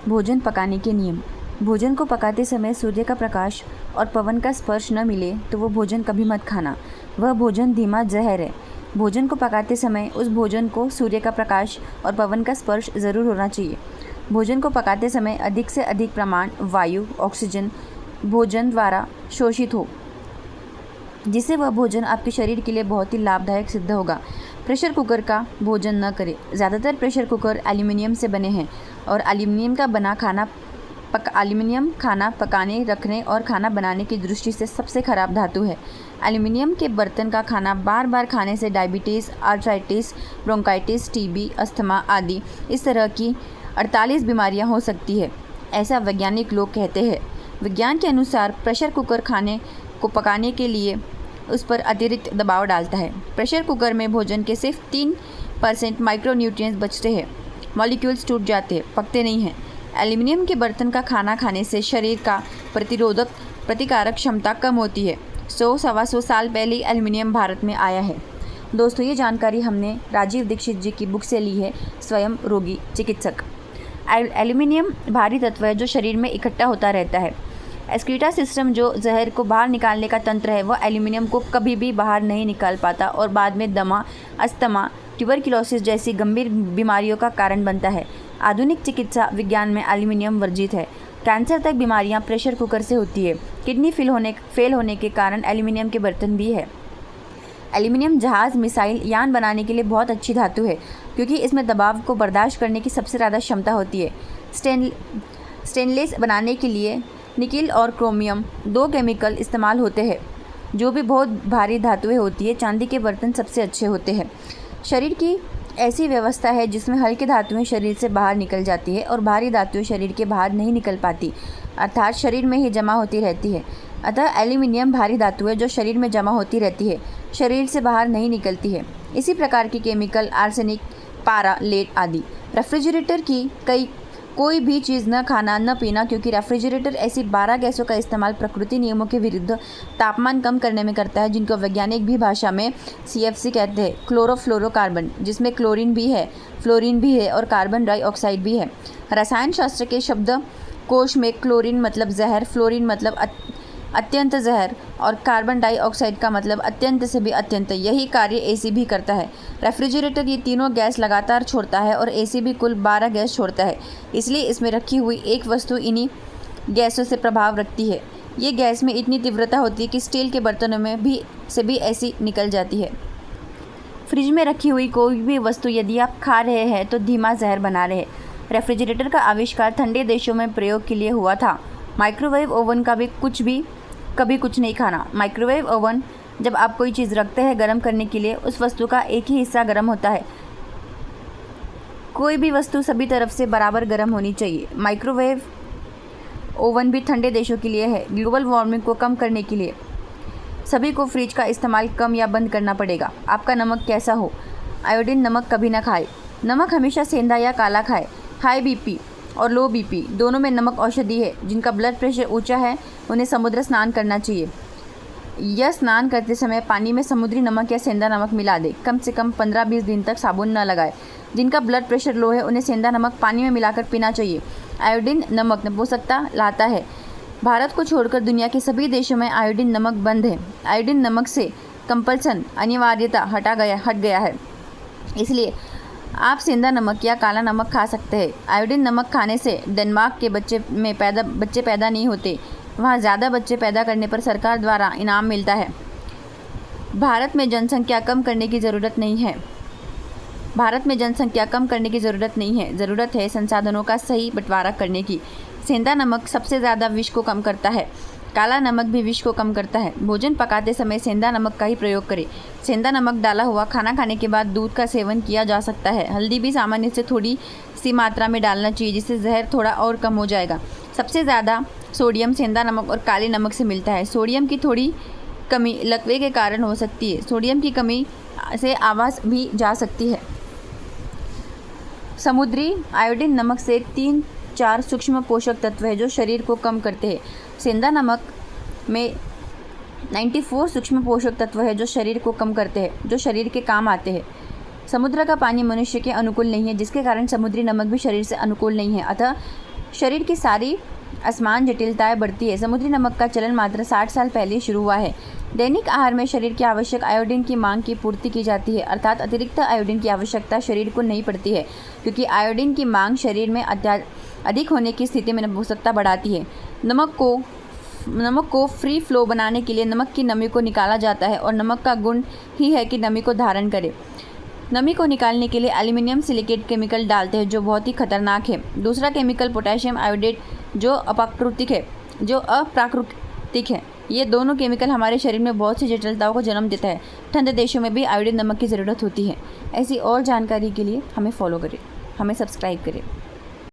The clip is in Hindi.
भोजन पकाने के नियम। भोजन को पकाते समय सूर्य का प्रकाश और पवन का स्पर्श न मिले तो वो भोजन कभी मत खाना। वह भोजन धीमा जहर है। भोजन को पकाते समय उस भोजन को सूर्य का प्रकाश और पवन का स्पर्श ज़रूर होना चाहिए। भोजन को पकाते समय अधिक से अधिक प्रमाण वायु ऑक्सीजन भोजन द्वारा शोषित हो, जिससे वह भोजन आपके शरीर के लिए बहुत ही लाभदायक सिद्ध होगा। प्रेशर कुकर का भोजन न करें। ज़्यादातर प्रेशर कुकर एल्यूमिनियम से बने हैं और एल्यूमिनियम खाना पकाने, रखने और खाना बनाने की दृष्टि से सबसे खराब धातु है। एल्यूमिनियम के बर्तन का खाना बार बार खाने से diabetes, arthritis, bronchitis, TB, asthma आदि इस तरह की 48 बीमारियां हो सकती है, ऐसा वैज्ञानिक लोग कहते हैं। विज्ञान के अनुसार प्रेशर कुकर खाने को पकाने के लिए उस पर अतिरिक्त दबाव डालता है। प्रेशर कुकर में भोजन के सिर्फ 3% माइक्रोन्यूट्रिएंट्स बचते हैं। मॉलिक्यूल्स टूट जाते हैं, पकते नहीं हैं। एल्यूमिनियम के बर्तन का खाना खाने से शरीर का प्रतिकारक क्षमता कम होती है। 100-125 साल पहले एल्यूमिनियम भारत में आया है। दोस्तों, ये जानकारी हमने राजीव दीक्षित जी की बुक से ली है, स्वयं रोगी चिकित्सक। एल्यूमिनियम भारी तत्व है जो शरीर में इकट्ठा होता रहता है। एक्सक्रीटा सिस्टम, जो जहर को बाहर निकालने का तंत्र है, वह एल्यूमिनियम को कभी भी बाहर नहीं निकाल पाता और बाद में दमा, अस्थमा, ट्यूबरक्लोसिस जैसी गंभीर बीमारियों का कारण बनता है। आधुनिक चिकित्सा विज्ञान में एल्यूमिनियम वर्जित है। कैंसर तक बीमारियां प्रेशर कुकर से होती है। किडनी फेल होने के कारण एल्यूमिनियम के बर्तन भी है। एल्यूमिनियम जहाज़, मिसाइल, यान बनाने के लिए बहुत अच्छी धातु है क्योंकि इसमें दबाव को बर्दाश्त करने की सबसे ज़्यादा क्षमता होती है। स्टेनलेस बनाने के लिए निकिल और क्रोमियम 2 केमिकल इस्तेमाल होते हैं, जो भी बहुत भारी धातुएं होती है। चांदी के बर्तन सबसे अच्छे होते हैं। शरीर की ऐसी व्यवस्था है जिसमें हल्की धातुएं शरीर से बाहर निकल जाती है और भारी धातुएं शरीर के बाहर नहीं निकल पाती, अर्थात शरीर में ही जमा होती रहती है। अतः एल्यूमिनियम भारी धातु है जो शरीर में जमा होती रहती है, शरीर से बाहर नहीं निकलती है। इसी प्रकार की केमिकल आर्सेनिक, पारा, लेड आदि। रेफ्रिजरेटर की कोई भी चीज़ न खाना न पीना, क्योंकि रेफ्रिजरेटर ऐसी 12 गैसों का इस्तेमाल प्रकृति नियमों के विरुद्ध तापमान कम करने में करता है, जिनको वैज्ञानिक भी भाषा में CFC कहते हैं। क्लोरोफ्लोरोकार्बन, जिसमें क्लोरीन भी है, फ्लोरीन भी है और कार्बन डाइऑक्साइड भी है। रसायन शास्त्र के शब्द कोश में क्लोरीन मतलब जहर, फ्लोरीन मतलब अत्यंत जहर और कार्बन डाइऑक्साइड का मतलब अत्यंत से भी अत्यंत। यही कार्य AC भी करता है। रेफ्रिजरेटर ये तीनों गैस लगातार छोड़ता है और AC भी कुल 12 गैस छोड़ता है, इसलिए इसमें रखी हुई एक वस्तु इन्हीं गैसों से प्रभाव रखती है। ये गैस में इतनी तीव्रता होती है कि स्टील के बर्तनों में भी ऐसी निकल जाती है। फ्रिज में रखी हुई कोई भी वस्तु यदि आप खा रहे हैं तो धीमा जहर बना रहे। रेफ्रिजरेटर का आविष्कार ठंडे देशों में प्रयोग के लिए हुआ था। माइक्रोवेव ओवन का भी कभी कुछ नहीं खाना। माइक्रोवेव ओवन, जब आप कोई चीज़ रखते हैं गर्म करने के लिए, उस वस्तु का एक ही हिस्सा गर्म होता है। कोई भी वस्तु सभी तरफ से बराबर गर्म होनी चाहिए। माइक्रोवेव ओवन भी ठंडे देशों के लिए है। ग्लोबल वार्मिंग को कम करने के लिए सभी को फ्रिज का इस्तेमाल कम या बंद करना पड़ेगा। आपका नमक कैसा हो? आयोडीन नमक कभी ना खाए। नमक हमेशा सेंधा या काला खाए। हाई BP और लो BP दोनों में नमक औषधि है। जिनका ब्लड प्रेशर ऊंचा है उन्हें समुद्र स्नान करना चाहिए। यह स्नान करते समय पानी में समुद्री नमक या सेंधा नमक मिला दे। कम से कम 15-20 दिन तक साबुन न लगाए। जिनका ब्लड प्रेशर लो है उन्हें सेंधा नमक पानी में मिलाकर पीना चाहिए। आयोडीन नमक नपुंसकता लाता है। भारत को छोड़कर दुनिया के सभी देशों में आयोडीन नमक बंद है। आयोडीन नमक से कंपल्सन, अनिवार्यता हट गया है, इसलिए आप सेंधा नमक या काला नमक खा सकते हैं। आयोडीन नमक खाने से डेनमार्क के बच्चे पैदा नहीं होते। वहाँ ज़्यादा बच्चे पैदा करने पर सरकार द्वारा इनाम मिलता है। भारत में जनसंख्या कम करने की ज़रूरत नहीं है। ज़रूरत है संसाधनों का सही बंटवारा करने की। सेंधा नमक सबसे ज़्यादा विष को कम करता है। काला नमक भी विष को कम करता है। भोजन पकाते समय सेंधा नमक का ही प्रयोग करें। सेंधा नमक डाला हुआ खाना खाने के बाद दूध का सेवन किया जा सकता है। हल्दी भी सामान्य से थोड़ी सी मात्रा में डालना चाहिए, जिससे जहर थोड़ा और कम हो जाएगा। सबसे ज़्यादा सोडियम सेंधा नमक और काले नमक से मिलता है। सोडियम की थोड़ी कमी लकवे के कारण हो सकती है। सोडियम की कमी से आवाज़ भी जा सकती है। समुद्री आयोडीन नमक से 3-4 सूक्ष्म पोषक तत्व है जो शरीर को कम करते हैं। सेंधा नमक में 94 सूक्ष्म पोषक तत्व है जो शरीर को कम करते हैं, जो शरीर के काम आते हैं। समुद्र का पानी मनुष्य के अनुकूल नहीं है, जिसके कारण समुद्री नमक भी शरीर से अनुकूल नहीं है। अतः शरीर की सारी असमान जटिलताएं बढ़ती है। समुद्री नमक का चलन मात्र 60 साल पहले शुरू हुआ है। दैनिक आहार में शरीर की आवश्यक आयोडीन की मांग की पूर्ति की जाती है, अर्थात अतिरिक्त आयोडीन की आवश्यकता शरीर को नहीं पड़ती है, क्योंकि आयोडीन की मांग शरीर में अधिक होने की स्थिति में नपुंसकता बढ़ाती है। नमक को फ्री फ्लो बनाने के लिए नमक की नमी को निकाला जाता है, और नमक का गुण ही है कि नमी को धारण करे। नमी को निकालने के लिए एल्यूमिनियम सिलिकेट केमिकल डालते हैं, जो बहुत ही खतरनाक है। दूसरा केमिकल पोटेशियम आयोडेट, जो अप्राकृतिक है। ये दोनों केमिकल हमारे शरीर में बहुत सी जटिलताओं को जन्म देता है। ठंडे देशों में भी आयोडीन नमक की ज़रूरत होती है। ऐसी और जानकारी के लिए हमें फॉलो करें, हमें सब्सक्राइब करें।